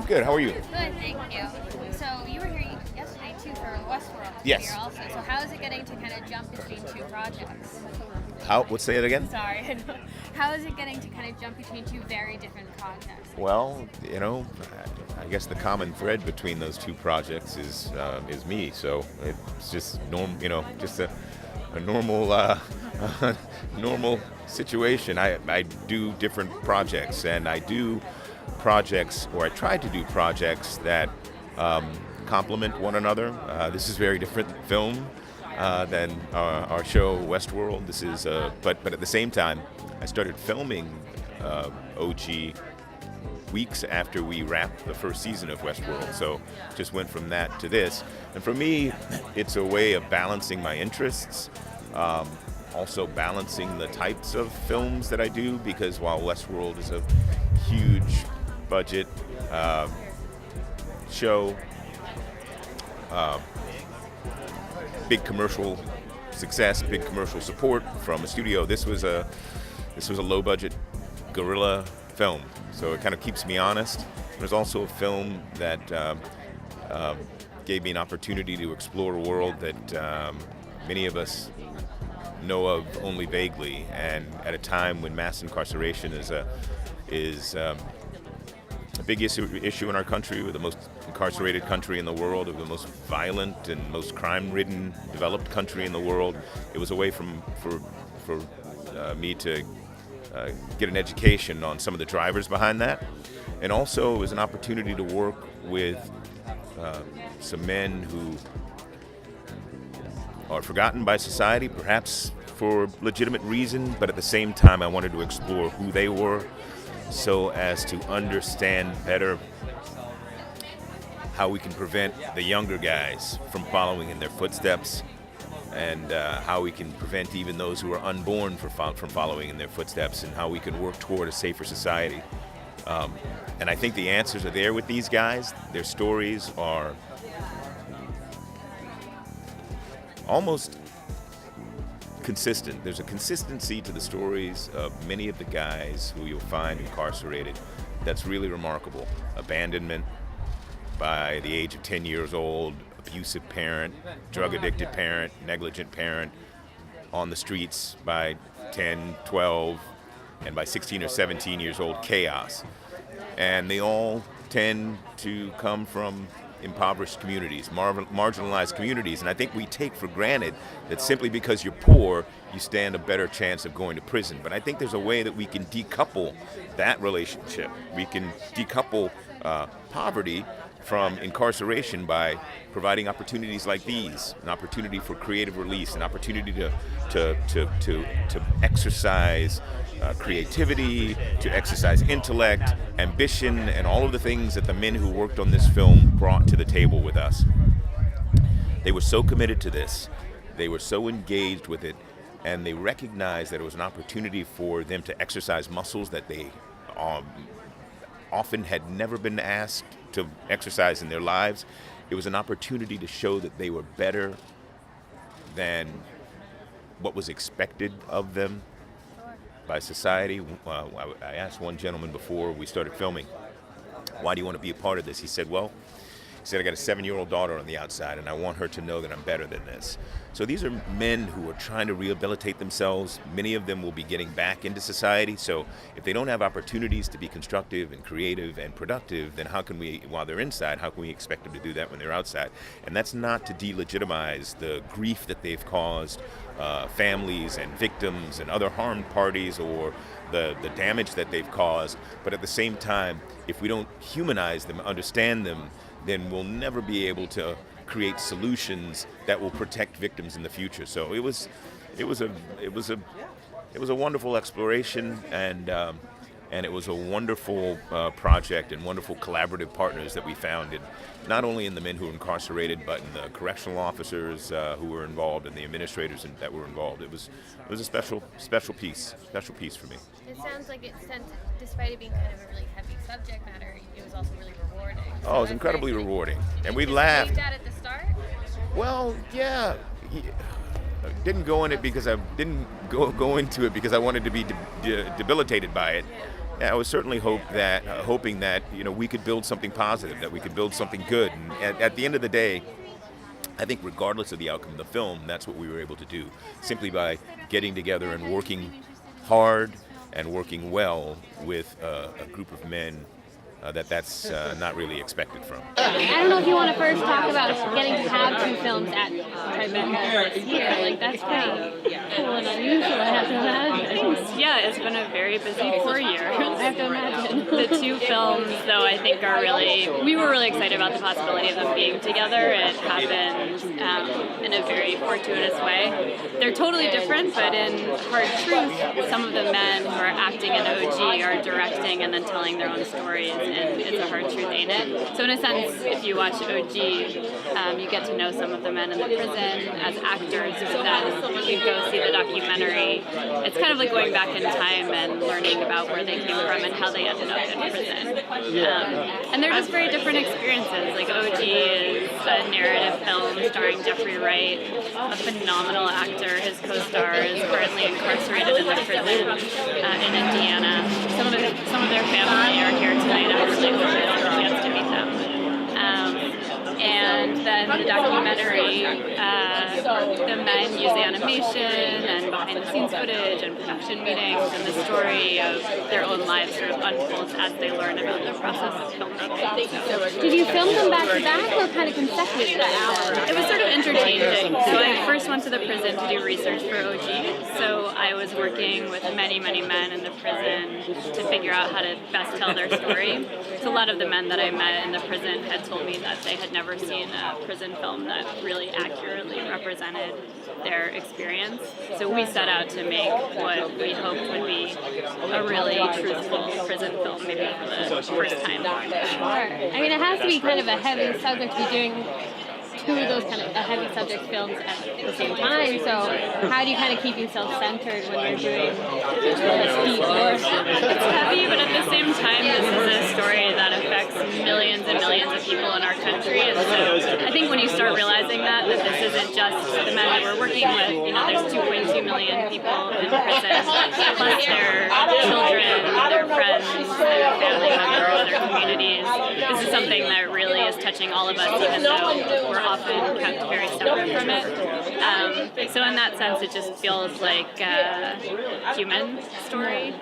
Good. How are you? Good, thank you. So you were here yesterday too for Westworld. Yes. Here also. So how is it getting to kind of jump between two projects? How? Let's say it again. Sorry. How is it getting to kind of jump between two very different projects? Well, I guess the common thread between those two projects is me. So it's just just a normal normal situation. I do different projects, and I do projects, or I try to do projects that complement one another. This is very different film than our show Westworld. This is, but at the same time, I started filming OG weeks after we wrapped the first season of Westworld. So just went from that to this. And for me, it's a way of balancing my interests. Also balancing the types of films that I do, because while Westworld is a huge budget show, big commercial success, big commercial support from a studio, this was a low budget guerrilla film, so it kind of keeps me honest. There's also a film that gave me an opportunity to explore a world that many of us know of only vaguely, and at a time when mass incarceration is a big issue in our country. We're the most incarcerated country in the world, or the most violent and most crime-ridden developed country in the world. It was a way for me to get an education on some of the drivers behind that, and also it was an opportunity to work with some men who are forgotten by society, perhaps for legitimate reason, but at the same time I wanted to explore who they were so as to understand better how we can prevent the younger guys from following in their footsteps, and how we can prevent even those who are unborn from following in their footsteps, and how we can work toward a safer society. And I think the answers are there with these guys. Their stories are almost consistent. There's a consistency to the stories of many of the guys who you'll find incarcerated that's really remarkable. Abandonment by the age of 10 years old, abusive parent, drug-addicted parent, negligent parent, on the streets by 10, 12, and by 16 or 17 years old, chaos. And they all tend to come from impoverished communities, marginalized communities, and I think we take for granted that simply because you're poor, you stand a better chance of going to prison. But I think there's a way that we can decouple that relationship. We can decouple poverty from incarceration by providing opportunities like these, an opportunity for creative release, an opportunity to exercise creativity, to exercise intellect, ambition, and all of the things that the men who worked on this film brought to the table with us. They were so committed to this, they were so engaged with it, and they recognized that it was an opportunity for them to exercise muscles that they often had never been asked to exercise in their lives. It was an opportunity to show that they were better than what was expected of them by society. I asked one gentleman before we started filming, why do you want to be a part of this? He said, I got a 7-year-old daughter on the outside, and I want her to know that I'm better than this. So these are men who are trying to rehabilitate themselves. Many of them will be getting back into society. So if they don't have opportunities to be constructive and creative and productive, then how can we, while they're inside, how can we expect them to do that when they're outside? And that's not to delegitimize the grief that they've caused families and victims and other harmed parties, or the damage that they've caused. But at the same time, if we don't humanize them, understand them, then we'll never be able to create solutions that will protect victims in the future. So it was a wonderful exploration, and it was a wonderful project, and wonderful collaborative partners that we found, not only in the men who were incarcerated, but in the correctional officers who were involved, and the administrators that were involved. It was a special piece for me. It sounds like despite it being kind of a really heavy subject matter, it was also really rewarding. Oh, it was incredibly rewarding, and we Did you laughed. believe that at the start? Well, yeah. I didn't go in it because I didn't go into it because I wanted to be debilitated by it. I was certainly hoping that we could build something positive, that we could build something good. And at the end of the day, I think regardless of the outcome of the film, that's what we were able to do, simply by getting together and working hard and working well with a group of men that's not really expected from. I don't know if you want to first talk about getting to have 2 films at Tribeca this year. Like, that's pretty cool and unusual, I have to imagine. Yeah, it's been a very busy 4 years. I have to imagine. The 2 films, though, I think we were really excited about the possibility of them being together. It happened in a very fortuitous way. They're totally different, but in Hard Truth, some of the men who are acting in OG are directing and then telling their own stories. And it's a hard truth, ain't it? So in a sense, if you watch OG, you get to know some of the men in the prison as actors, but then if you go see the documentary, it's kind of like going back in time and learning about where they came from and how they ended up in prison. And they're just very different experiences. Like OG is a narrative film starring Jeffrey Wright, a phenomenal actor. His co-star is currently incarcerated in the prison in Indiana. Some of their family are here tonight. I really hope I get a chance to meet them. And then the documentary, the men use animation and behind-the-scenes footage and production meetings, and the story of their own lives sort of unfolds as they learn about the process of filmmaking. Did you film them back to back or kind of consecutively? It was sort of interchanging. So I first went to the prison to do research for OG. So I was working with many, many men in the prison to figure out how to best tell their story. So a lot of the men that I met in the prison had told me that they had never seen a prison film that really accurately represented their experience. So we set out to make what we hoped would be a really truthful prison film, maybe for the first time. Sure. I mean, it has to be kind of a heavy subject to be doing 2 of those kind of heavy subject films at the same time. So how do you kind of keep yourself centered when you're doing deep work? It's heavy, but at the same time, this is a story that affects millions and millions of people in our country. And so I think when you start realizing that this isn't just the men that we're working with, there's 2.2 million people in prison, plus their children, their friends, their family members, their communities. This is something that really is touching all of us, even though we're often kept very separate from it. So in that sense, it just feels like a human story.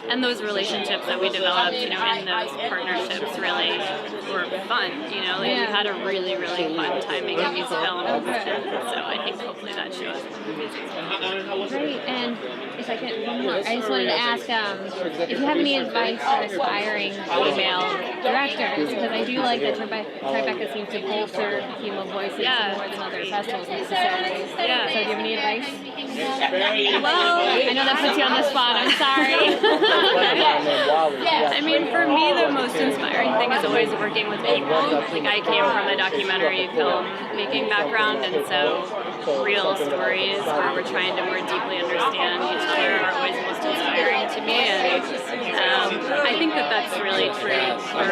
And those relationships that we developed, in those partnerships really were fun. We had a really, really fun time making these films. And so I think hopefully that shows. Great. And if I could, one more. I just wanted to ask if you have any advice for aspiring female directors, because I do like that Tribeca seems to bolster female voices more than other festivals necessarily. Yeah. So do you have any advice? Well, I know that puts you on the spot. I'm sorry. I mean, for me, the most inspiring thing is always working with people. Like, I came from a documentary film making background, and so real stories where we're trying to more deeply understand each other are always most inspiring to me. And I think that that's really true for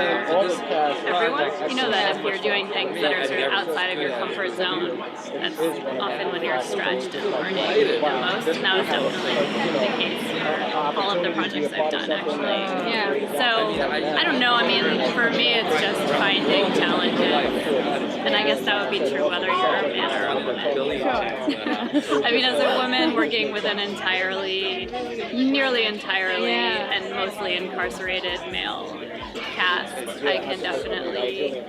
everyone. That if you're doing things that are sort of outside of your comfort zone, that's often when you're stretched and learning the most. And that was definitely the case for all of the projects I've done, actually. Yeah. So, I don't know. I mean, for me, it's just finding challenges. And I guess that would be true whether you're a man or a woman. I mean, as a woman working with an nearly entirely, and mostly incarcerated male cast, I can definitely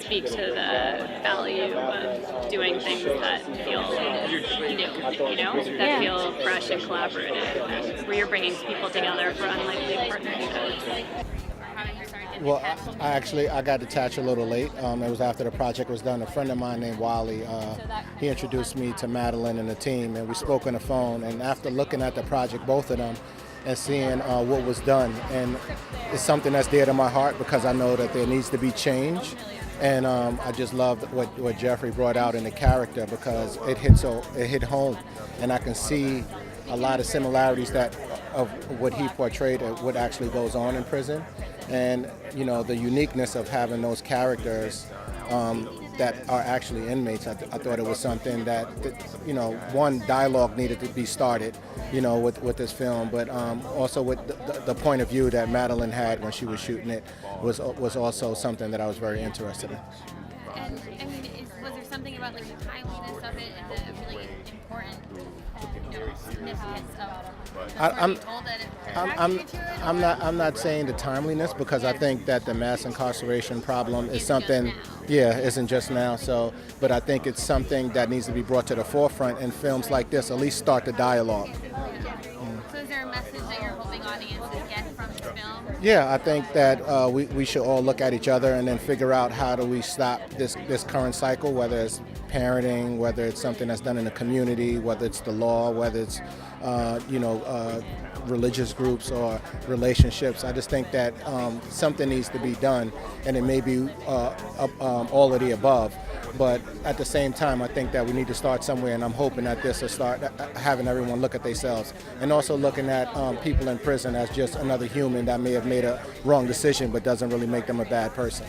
speak to the value of doing things that feel new, that feel fresh and collaborative, and where you're bringing people together for unlikely partnerships. Well, I got attached a little late. It was after the project was done. A friend of mine named Wally, he introduced me to Madeleine and the team, and we spoke on the phone. And after looking at the project, both of them, and seeing what was done, and it's something that's dear to my heart because I know that there needs to be change. And I just loved what Jeffrey brought out in the character because it hit home, and I can see a lot of similarities of what he portrayed and what actually goes on in prison. And the uniqueness of having those characters that are actually inmates. I thought it was something that, one, dialogue needed to be started, with this film, but also with the point of view that Madeleine had when she was shooting it was also something that I was very interested in. And was there something about the timeliness of it and the really important significance of the story you told that I'm not saying the timeliness, because I think that the mass incarceration problem is something, isn't just now. So, but I think it's something that needs to be brought to the forefront in films like this. At least start the dialogue. So, is there a message that you're hoping audiences get from the film? Yeah, I think that we should all look at each other and then figure out how do we stop this current cycle, whether it's parenting, whether it's something that's done in the community, whether it's the law, whether it's religious groups or relationships. I just think that something needs to be done, and it may be all of the above. But at the same time, I think that we need to start somewhere, and I'm hoping that this will start having everyone look at themselves, and also looking at people in prison as just another human that may have made a wrong decision but doesn't really make them a bad person.